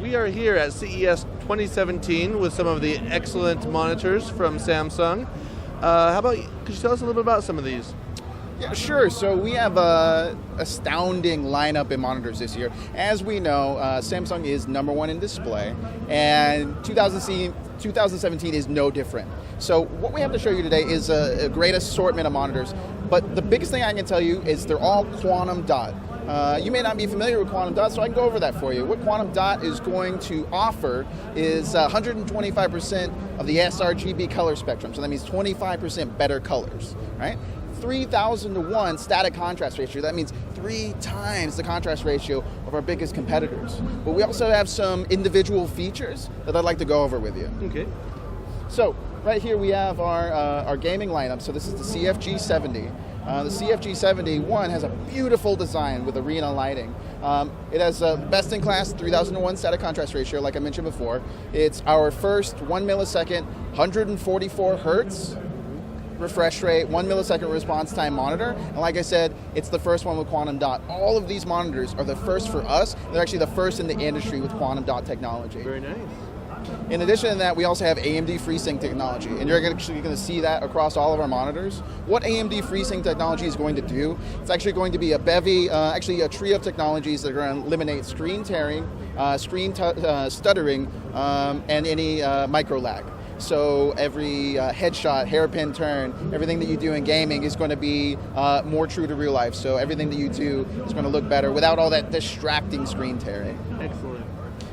We are here at CES 2017 with some of the excellent monitors from Samsung. Could you tell us a little bit about some of these? Yeah, sure. So we have a astounding lineup in monitors this year. As we know, Samsung is #1 in display, and 2017 is no different. So what we have to show you today is a great assortment of monitors, but the biggest thing I can tell you is they're all quantum dot. You may not be familiar with quantum dot, so I can go over that for you. What quantum dot is going to offer is 125% of the sRGB color spectrum, so that means 25% better colors, right? 3,000 to 1 static contrast ratio. That means 3 times the contrast ratio of our biggest competitors. But we also have some individual features that I'd like to go over with you. Okay. So right here we have our gaming lineup. So this is the CFG70. The CFG71 has a beautiful design with arena lighting. It has a best-in-class 3,000 to 1 static contrast ratio, like I mentioned before. It's our first 1 millisecond, 144 hertz refresh rate, 1 millisecond response time monitor, and like I said, it's the first one with quantum dot. All of these monitors are the first for us. They're actually the first in the industry with quantum dot technology. Very nice. In addition to that, we also have Amd Freesync Technology, and you're actually going to see that across all of our monitors. What Amd Freesync Technology is going to do, it's actually going to be a bevy, actually a trio of technologies that are going to eliminate screen tearing, stuttering, and any micro lag. So every headshot, hairpin turn, everything that you do in gaming is going to be more true to real life. So everything that you do is going to look better without all that distracting screen tearing. Excellent.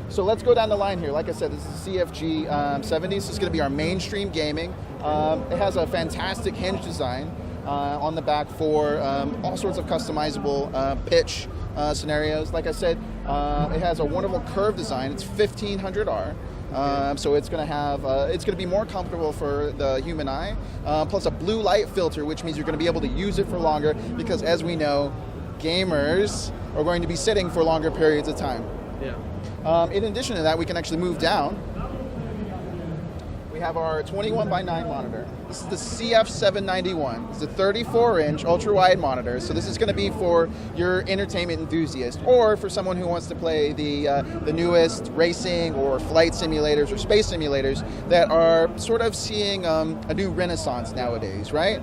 So let's go down the line here. Like I said, this is the CFG 70. So it's going to be our mainstream gaming. It has a fantastic hinge design on the back for all sorts of customizable pitch scenarios. Like I said, it has a wonderful curve design. It's 1500R. So it's going to have, it's going to be more comfortable for the human eye, plus a blue light filter, which means you're going to be able to use it for longer because, as we know, gamers are going to be sitting for longer periods of time. Yeah. In addition to that, we can actually move down. We have our 21:9 monitor. This is the CF791. It's a 34-inch ultra-wide monitor. So this is going to be for your entertainment enthusiast, or for someone who wants to play the newest racing or flight simulators or space simulators that are sort of seeing a new renaissance nowadays, right?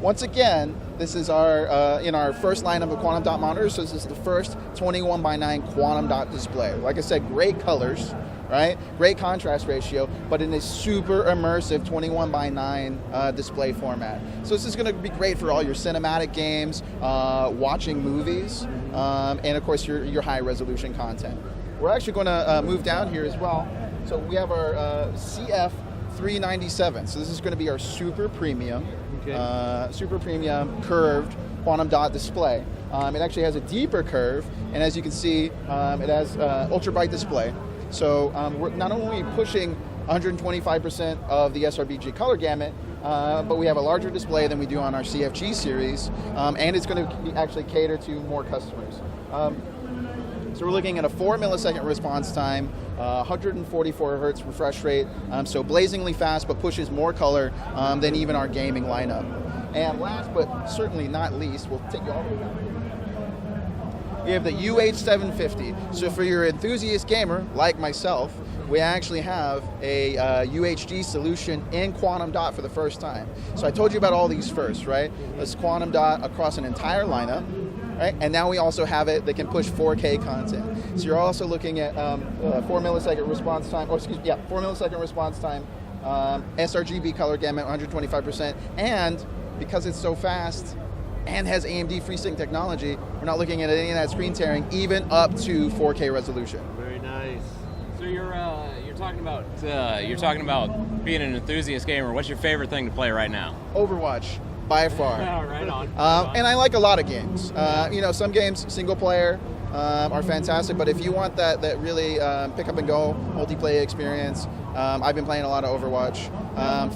Once again, this is our in our first lineup of quantum dot monitors. So this is the first 21:9 quantum dot display. Like I said, great colors, right? Great contrast ratio, but in a super immersive 21:9 display format. So this is going to be great for all your cinematic games, watching movies, and of course your high resolution content. We're actually going to move down here as well. So we have our CF397. So this is going to be our super premium. Super premium curved quantum dot display. It actually has a deeper curve, and as you can see, it has ultra bright display. So we're not only pushing 125% of the sRGB color gamut, but we have a larger display than we do on our CFG series, and it's going to actually cater to more customers. So we're looking at a 4 millisecond response time, 144 hertz refresh rate, so blazingly fast, but pushes more color than even our gaming lineup. And last but certainly not least, we'll take you all the way down. We have the UH750. So for your enthusiast gamer, like myself, we actually have a UHD solution in quantum dot for the first time. So I told you about all these first, right? This quantum dot across an entire lineup. Right? And now we also have it that can push 4K content. So you're also looking at 4 millisecond response time, 4 millisecond response time, sRGB color gamut, 125%, and because it's so fast and has Amd Freesync technology, we're not looking at any of that screen tearing, even up to 4K resolution. Very nice. So you're talking about being an enthusiast gamer. What's your favorite thing to play right now? Overwatch. By far. Right on. And I like a lot of games. Some games, single player, are fantastic, but if you want that really pick up and go multiplayer experience, I've been playing a lot of Overwatch.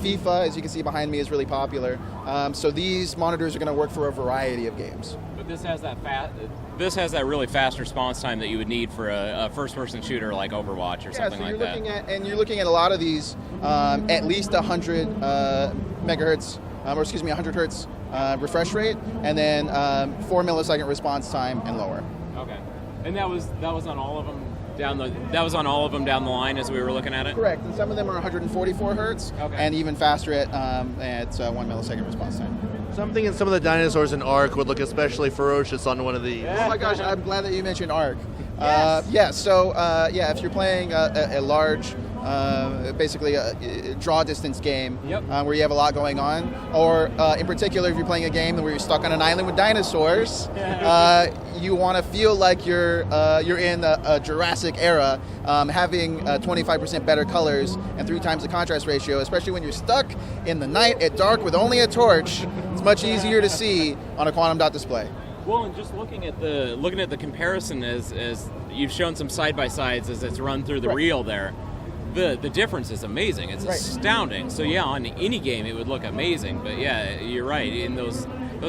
FIFA, as you can see behind me, is really popular. So these monitors are going to work for a variety of games. But this has that really fast response time that you would need for a first-person shooter like Overwatch or something like that. You're looking at a lot of these at least 100 megahertz. 100 hertz refresh rate, and then 4 millisecond response time and lower. Okay, and that was on all of them That was on all of them down the line as we were looking at it? Correct, and some of them are 144 hertz, and even faster at 1 millisecond response time. Something in some of the dinosaurs in Ark would look especially ferocious on one of these. Oh my gosh, I'm glad that you mentioned Ark. Yes. If you're playing a large, basically a draw distance game where you have a lot going on, or in particular if you're playing a game where you're stuck on an island with dinosaurs, you want to feel like you're in a Jurassic era, having 25% better colors and 3 times the contrast ratio, especially when you're stuck in the night at dark with only a torch. It's much easier to see on a quantum dot display. Well, and just looking at the comparison as you've shown some side by sides as it's run through the reel there, the difference is amazing. It's astounding. So yeah, on any game it would look amazing. But yeah, you're right. In those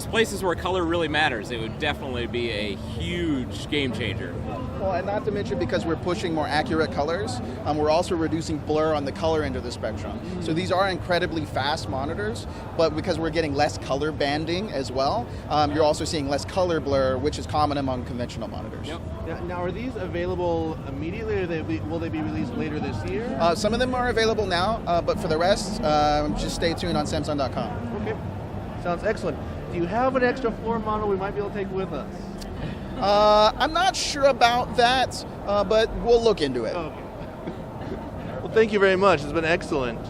places where color really matters, it would definitely be a huge game changer. Well, and not to mention because we're pushing more accurate colors, we're also reducing blur on the color end of the spectrum. So these are incredibly fast monitors, but because we're getting less color banding as well, you're also seeing less color blur, which is common among conventional monitors. Yep. Now, are these available immediately, or will they be released later this year? Some of them are available now, but for the rest, just stay tuned on Samsung.com. Okay, sounds excellent. Do you have an extra floor model we might be able to take with us? I'm not sure about that, but we'll look into it. Okay. Well, thank you very much. It's been excellent.